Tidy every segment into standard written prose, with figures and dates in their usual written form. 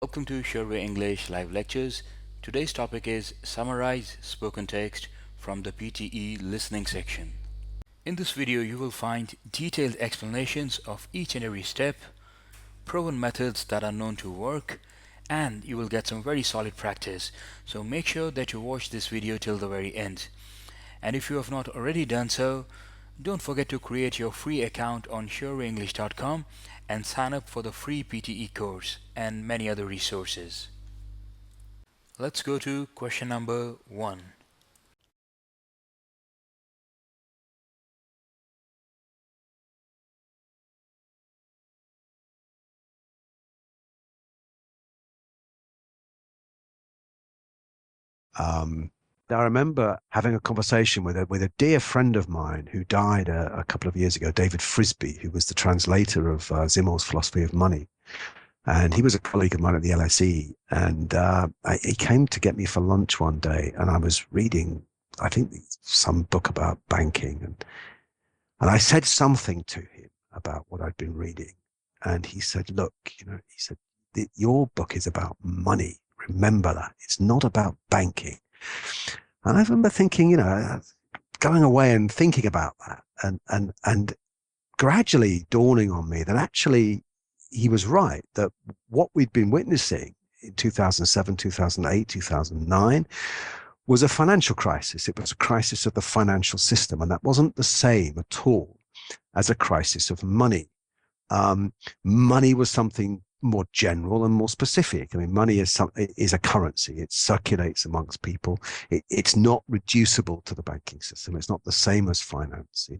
Welcome to Sureway English live lectures. Today's topic is Summarize Spoken Text from the PTE listening section. In this video, you will find detailed explanations of each and every step, proven methods that are known to work, and you will get some very solid practice. So make sure that you watch this video till the very end. And if you have not already done so, don't forget to create your free account on surewayenglish.com and sign up for the free PTE course and many other resources. Let's go to question number 1. Um, I remember having a conversation with a dear friend of mine who died a couple of years ago, David Frisby, who was the translator of Zimmel's Philosophy of Money. And he was a colleague of mine at the LSE. And he came to get me for lunch one day, and I was reading, I think, some book about banking. And I said something to him about what I'd been reading. And he said, look, he said, your book is about money. Remember that. It's not about banking. And I remember thinking, going away and thinking about that and gradually dawning on me that actually he was right, that what we'd been witnessing in 2007, 2008, 2009 was a financial crisis. It was a crisis of the financial system, and that wasn't the same at all as a crisis of money. Money was something more general and more specific. I mean, money is a currency. It circulates amongst people. It's not reducible to the banking system. It's not the same as finance.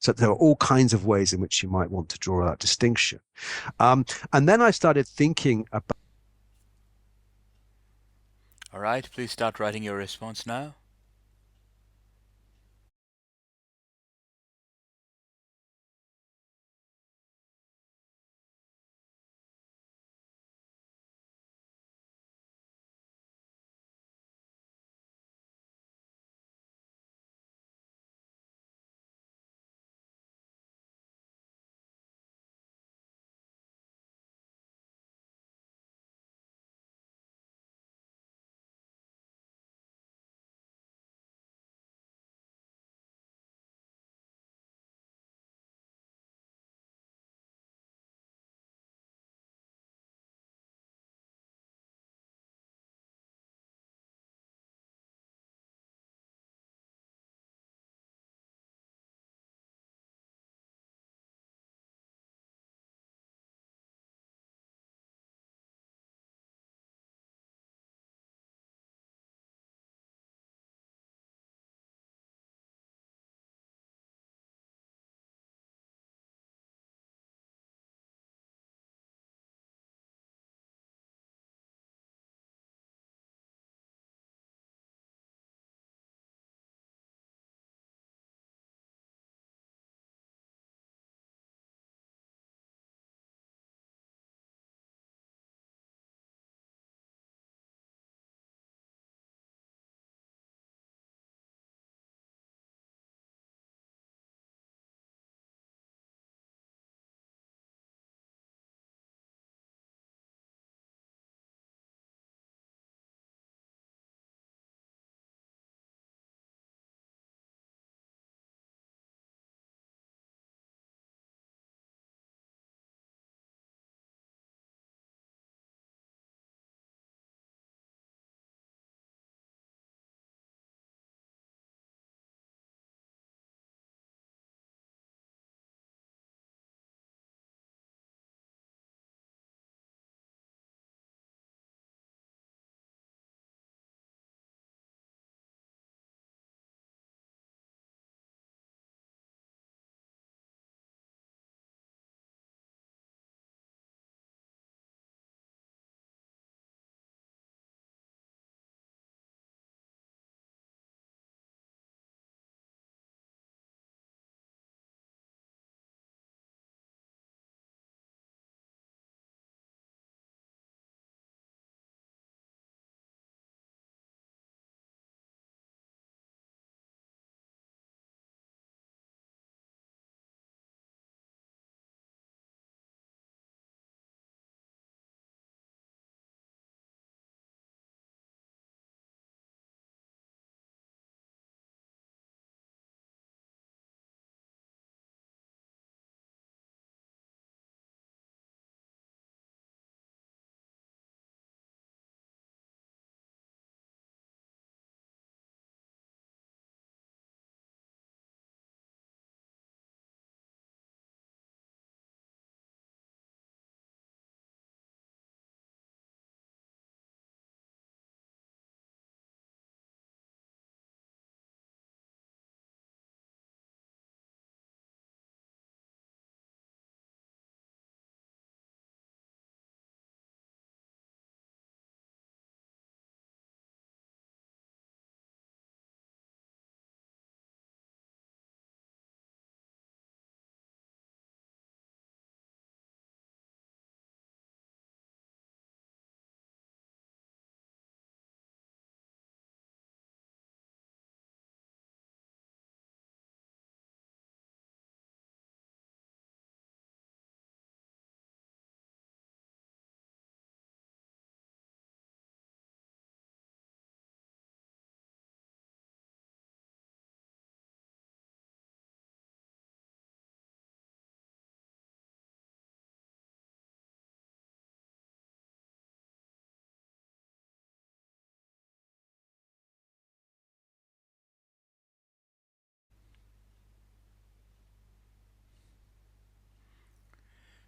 So there are all kinds of ways in which you might want to draw that distinction. And then I started thinking about. Alright, please start writing your response now.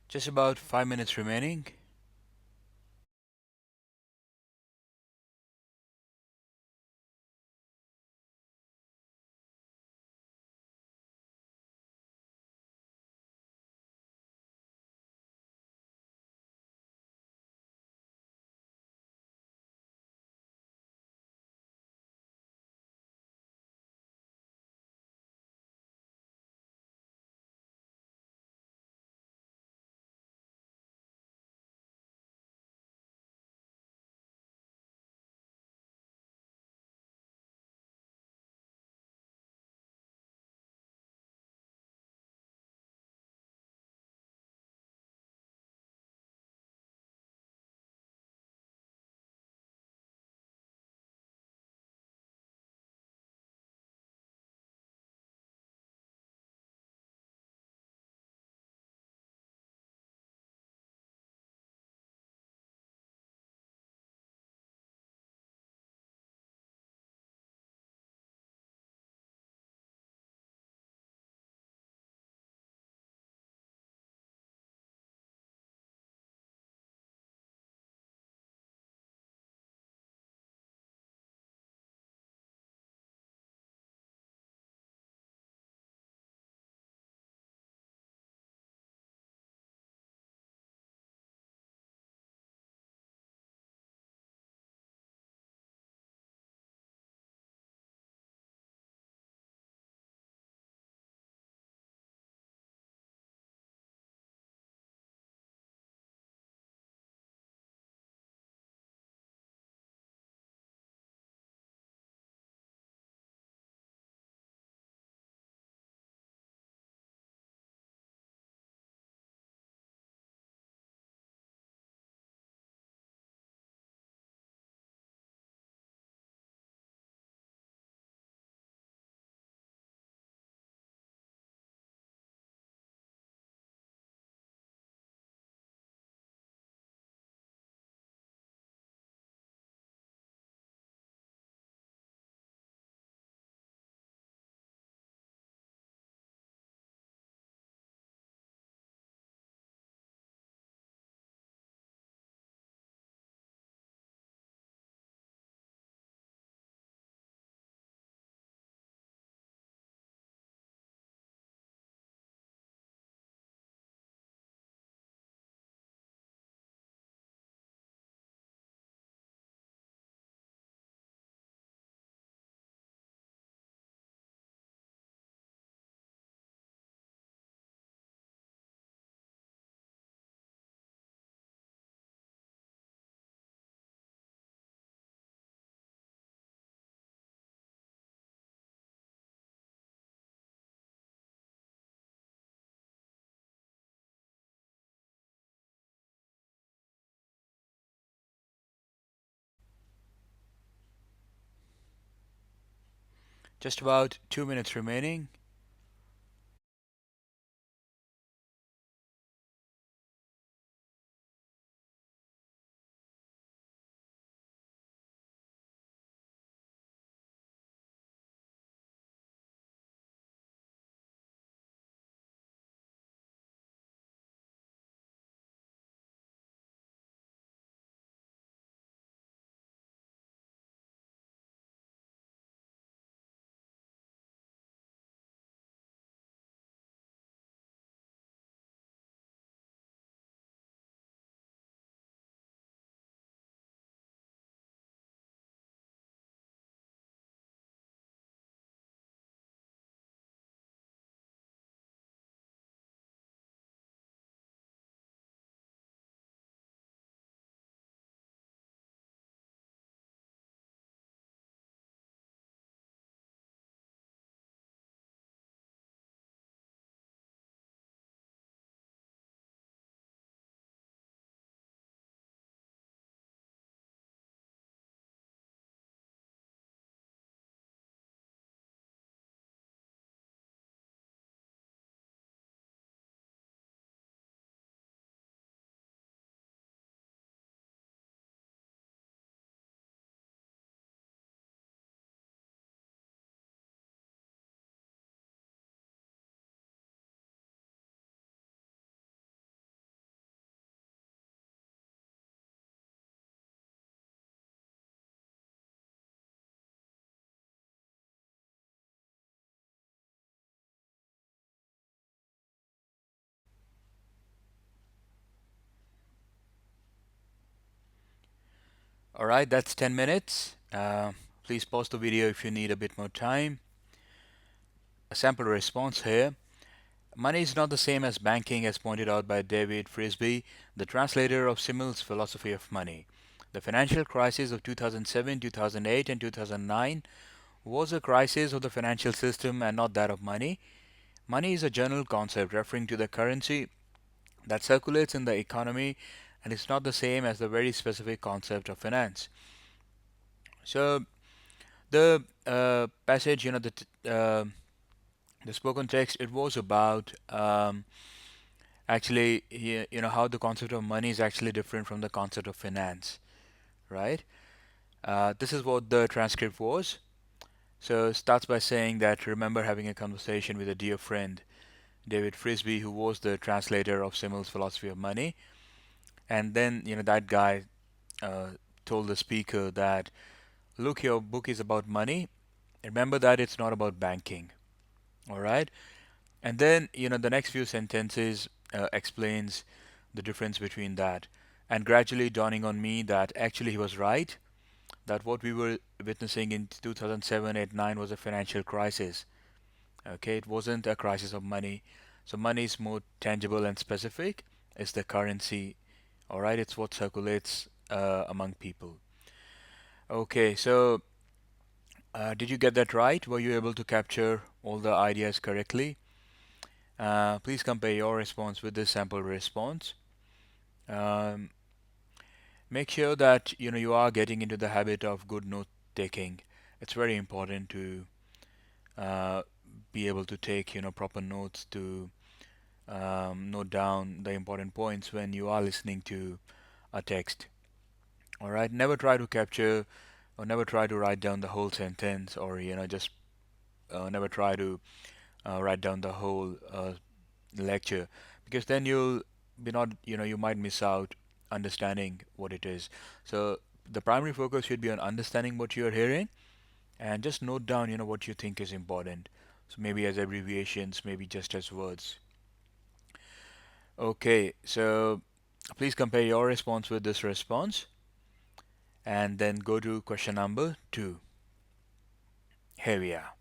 Just about 5 minutes remaining. Just about 2 minutes remaining. All right, that's 10 minutes. Please pause the video if you need a bit more time. A sample response here. Money is not the same as banking, as pointed out by David Frisby, the translator of Simmel's philosophy of money. The financial crisis of 2007, 2008, and 2009 was a crisis of the financial system and not that of money. Money is a general concept referring to the currency that circulates in the economy, and it's not the same as the very specific concept of finance. So the passage, the spoken text, it was about actually, how the concept of money is actually different from the concept of finance, right? This is what the transcript was. So it starts by saying that remember having a conversation with a dear friend, David Frisby, who was the translator of Simmel's philosophy of money. And then, that guy uh, told the speaker that, look, your book is about money. Remember that it's not about banking. All right. And then, the next few sentences explains the difference between that. And gradually dawning on me that actually he was right, that what we were witnessing in 2007, 8, 9 was a financial crisis. Okay, it wasn't a crisis of money. So money is more tangible and specific. It's the currency. All right, it's what circulates among people. Okay, so did you get that right? Were you able to capture all the ideas correctly? Please compare your response with this sample response. Um, Make sure that you are getting into the habit of good note taking. It's very important to uh, be able to take proper notes to note down the important points when you are listening to a text. All right, never try to capture or never try to write down the whole sentence, or just never try to write down the whole lecture, because then you'll be not you might miss out understanding what it is. So the primary focus should be on understanding what you're hearing, and just note down what you think is important. So maybe as abbreviations, maybe just as words. Okay, so please compare your response with this response and then go to question number 2. Here we are.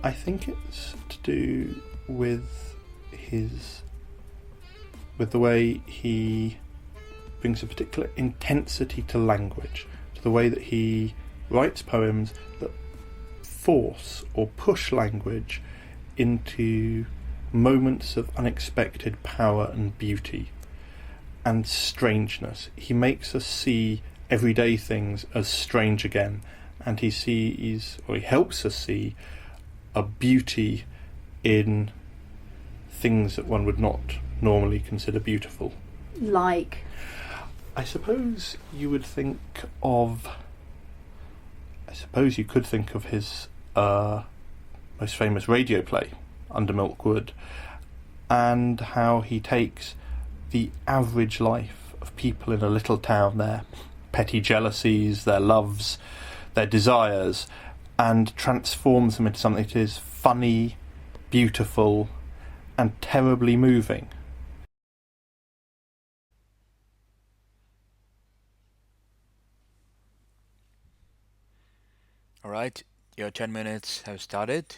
I think it's to do with the way he brings a particular intensity to language, to the way that he writes poems that force or push language into moments of unexpected power and beauty and strangeness. He makes us see everyday things as strange again, and he helps us see a beauty in things that one would not normally consider beautiful. Like? I suppose you could think of his most famous radio play, Under Milkwood, and how he takes the average life of people in a little town, their petty jealousies, their loves, their desires, and transforms them into something that is funny, beautiful, and terribly moving. All right, your 10 minutes have started.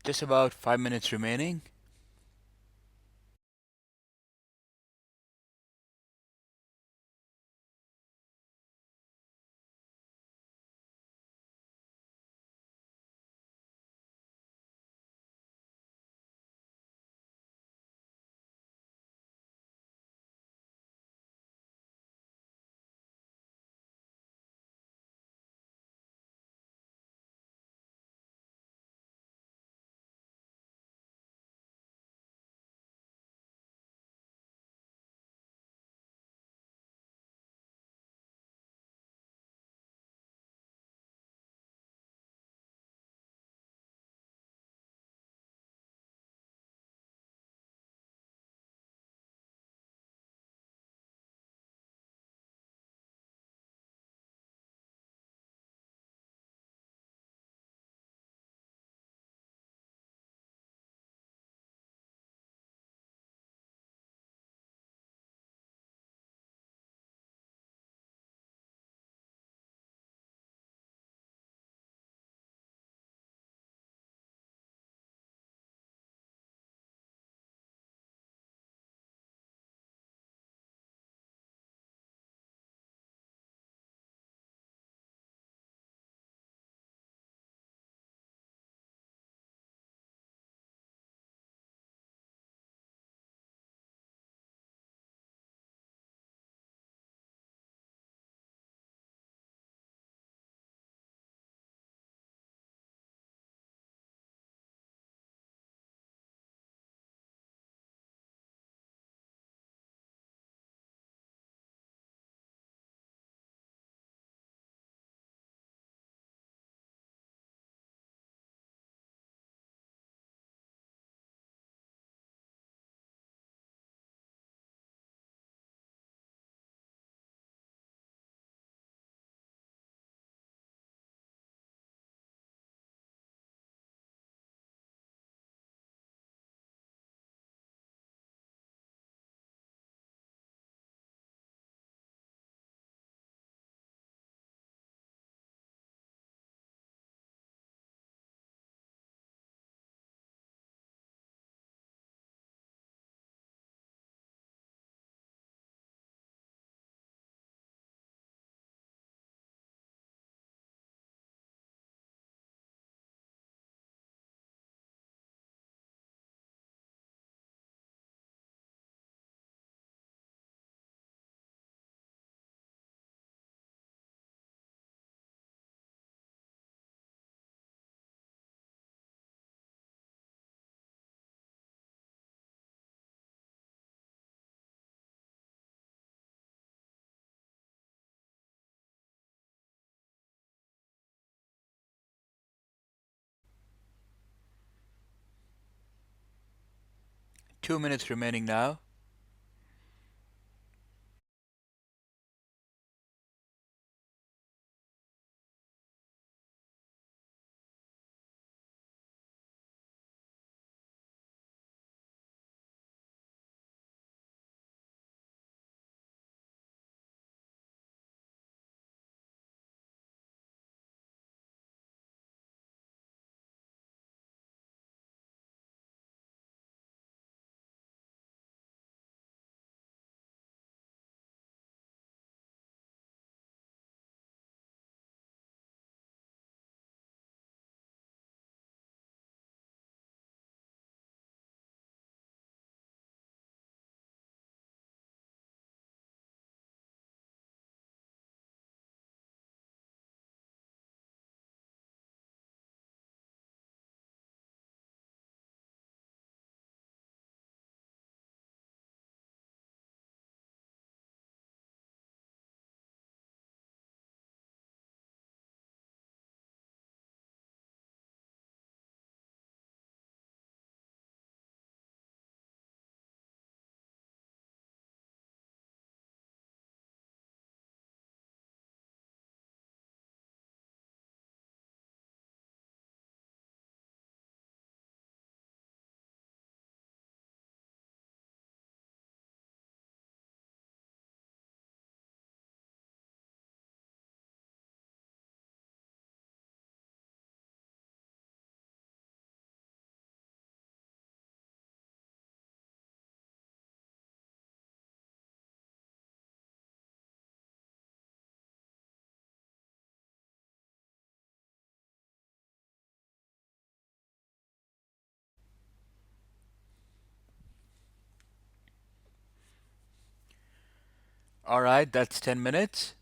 Just about 5 minutes remaining. Two minutes remaining now. Alright, that's 10 minutes.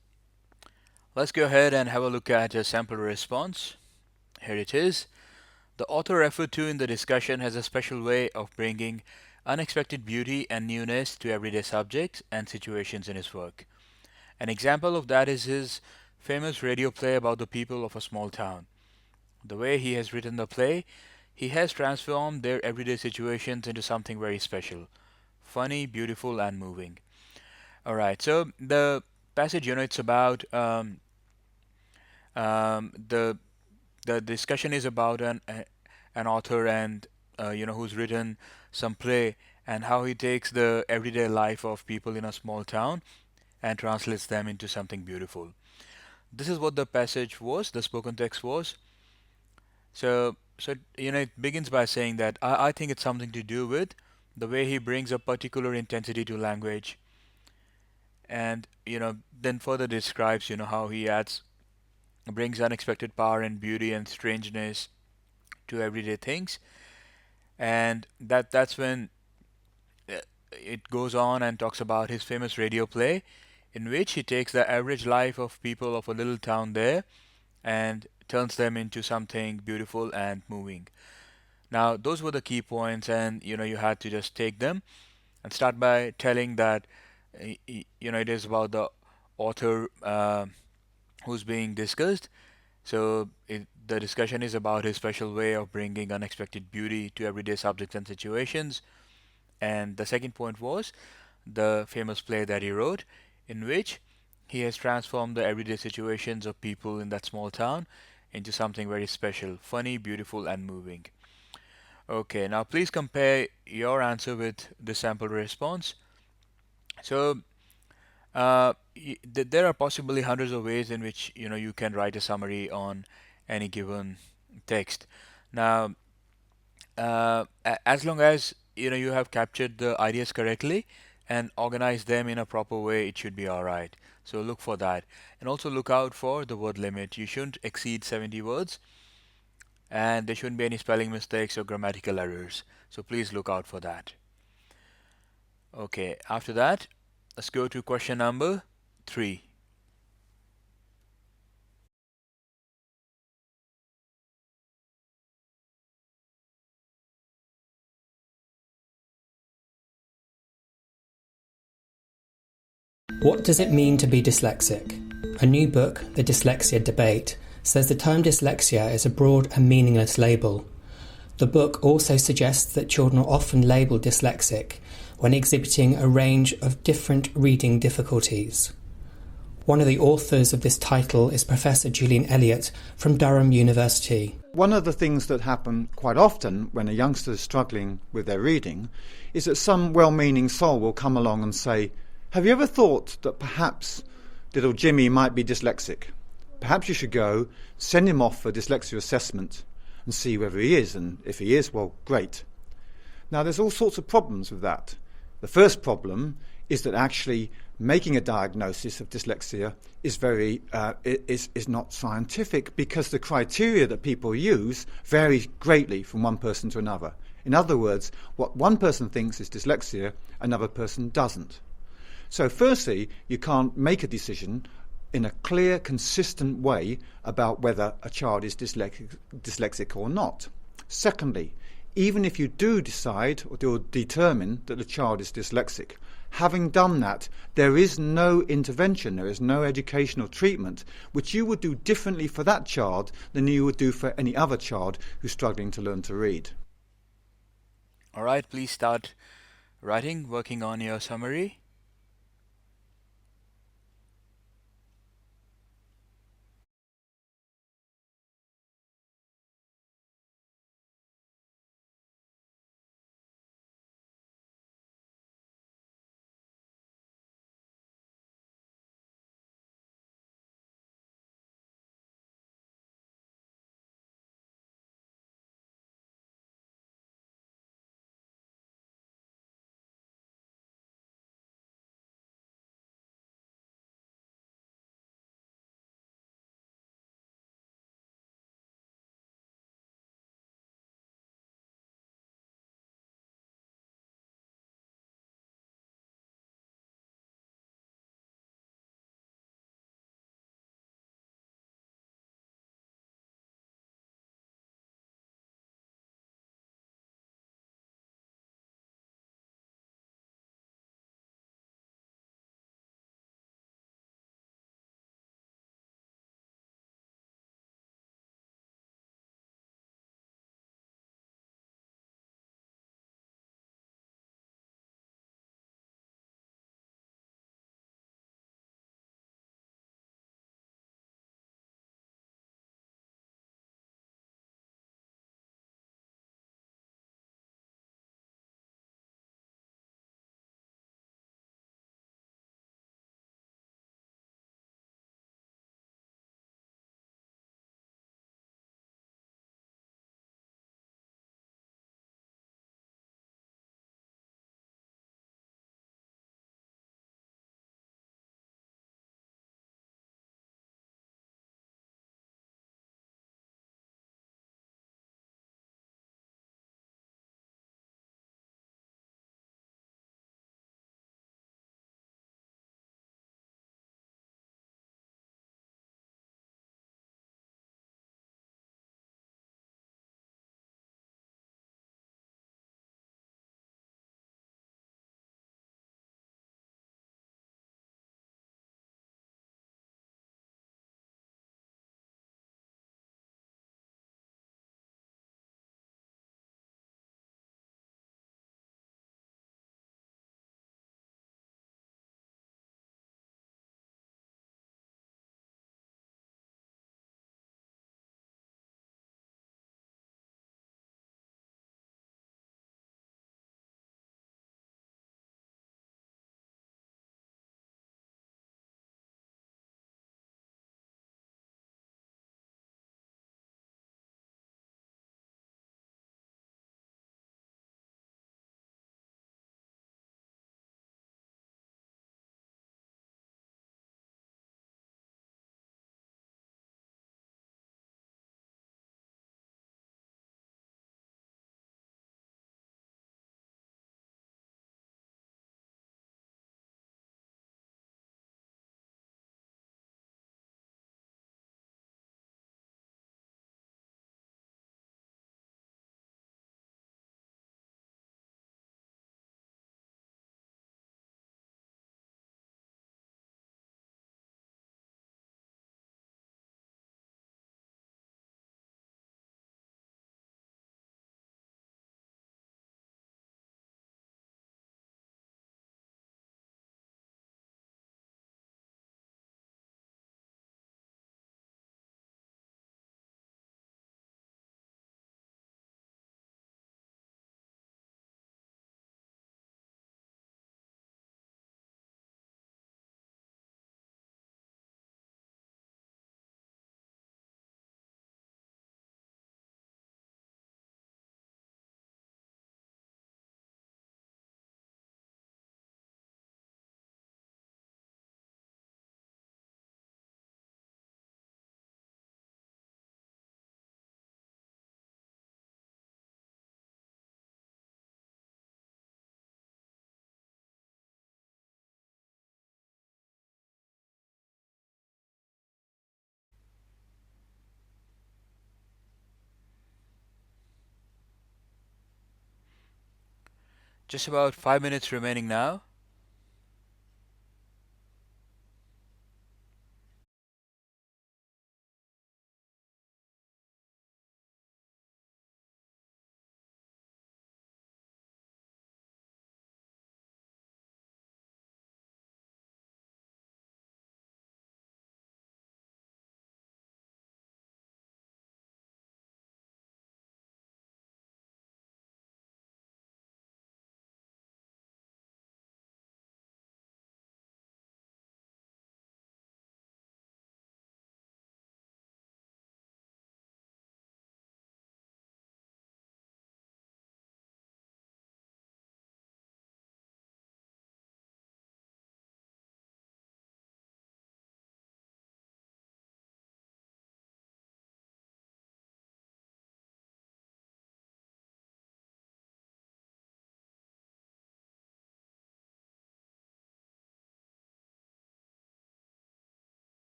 Let's go ahead and have a look at a sample response. Here it is. The author referred to in the discussion has a special way of bringing unexpected beauty and newness to everyday subjects and situations in his work. An example of that is his famous radio play about the people of a small town. The way he has written the play, he has transformed their everyday situations into something very special, funny, beautiful, and moving. Alright, so the passage, it's about the discussion is about an author and who's written some play and how he takes the everyday life of people in a small town and translates them into something beautiful. This is what the passage was, the spoken text was. So it begins by saying that I think it's something to do with the way he brings a particular intensity to language, and then further describes how he adds brings unexpected power and beauty and strangeness to everyday things, and that's when uh, it goes on and talks about his famous radio play in which he takes the average life of people of a little town there and turns them into something beautiful and moving. Now, those were the key points, and you had to just take them and start by telling that it is about the author who's being discussed. So the discussion is about his special way of bringing unexpected beauty to everyday subjects and situations. And the second point was the famous play that he wrote, in which he has transformed the everyday situations of people in that small town into something very special, funny, beautiful, and moving. Okay, now please compare your answer with the sample response. So, there are possibly hundreds of ways in which you can write a summary on any given text. Now, as long as you have captured the ideas correctly and organized them in a proper way, it should be all right. So look for that, and also look out for the word limit. You shouldn't exceed 70 words, and there shouldn't be any spelling mistakes or grammatical errors. So please look out for that. Okay, after that, let's go to question number 3. What does it mean to be dyslexic? A new book, The Dyslexia Debate, says the term dyslexia is a broad and meaningless label. The book also suggests that children are often labelled dyslexic when exhibiting a range of different reading difficulties. One of the authors of this title is Professor Julian Elliott from Durham University. One of the things that happen quite often when a youngster is struggling with their reading is that some well-meaning soul will come along and say, "Have you ever thought that perhaps little Jimmy might be dyslexic? Perhaps you should go, send him off for dyslexia assessment and see whether he is, and if he is, well, great." Now, there's all sorts of problems with that. The first problem is that actually making a diagnosis of dyslexia is not scientific, because the criteria that people use vary greatly from one person to another. In other words, what one person thinks is dyslexia, another person doesn't. So firstly, you can't make a decision in a clear, consistent way about whether a child is dyslexic or not. Secondly, even if you do decide or do determine that the child is dyslexic, having done that, there is no intervention, there is no educational treatment which you would do differently for that child than you would do for any other child who's struggling to learn to read. All right, please start working on your summary. Just about 5 minutes remaining now.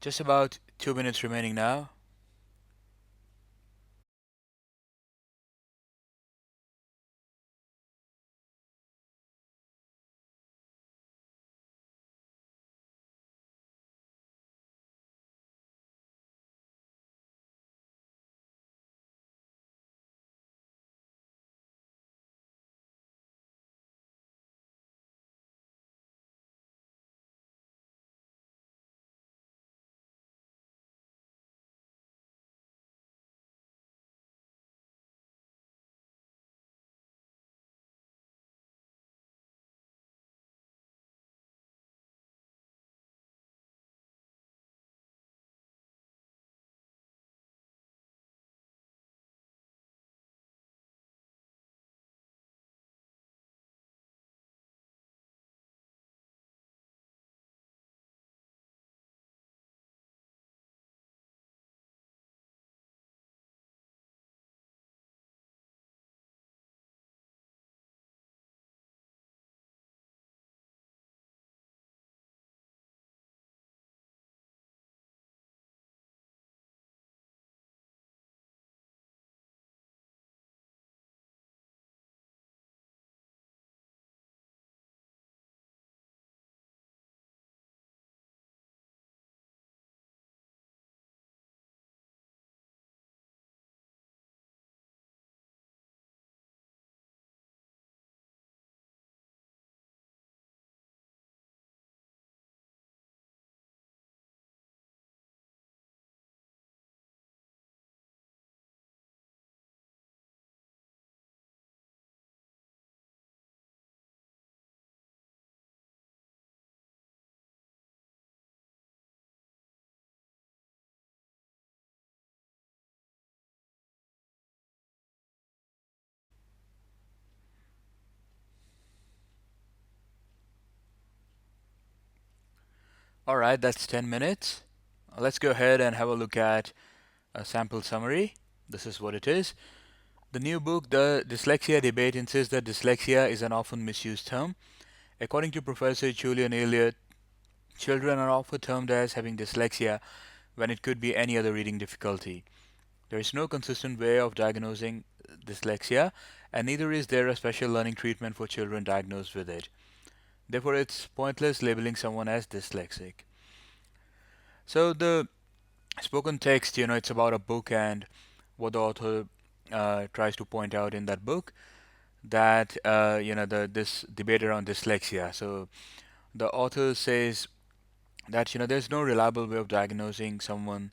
Just about 2 minutes remaining now. Alright, that's 10 minutes. Let's go ahead and have a look at a sample summary. This is what it is. The new book, The Dyslexia Debate, insists that dyslexia is an often misused term. According to Professor Julian Elliott, children are often termed as having dyslexia when it could be any other reading difficulty. There is no consistent way of diagnosing dyslexia, and neither is there a special learning treatment for children diagnosed with it. Therefore, it's pointless labeling someone as dyslexic. So the spoken text, it's about a book and what the author tries to point out in that book, that this debate around dyslexia. So the author says that there's no reliable way of diagnosing someone,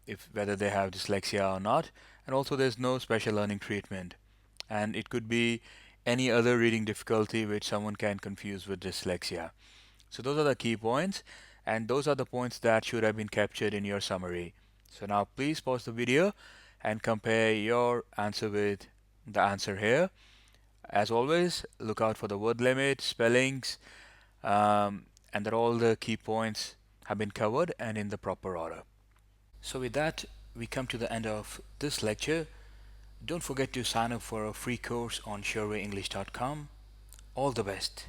if whether they have dyslexia or not, and also there's no special learning treatment, and it could be any other reading difficulty which someone can confuse with dyslexia. So those are the key points, and those are the points that should have been captured in your summary. So now please pause the video and compare your answer with the answer here. As always, look out for the word limit, spellings, and that all the key points have been covered and in the proper order. So with that, we come to the end of this lecture. Don't forget to sign up for a free course on surewayenglish.com. All the best.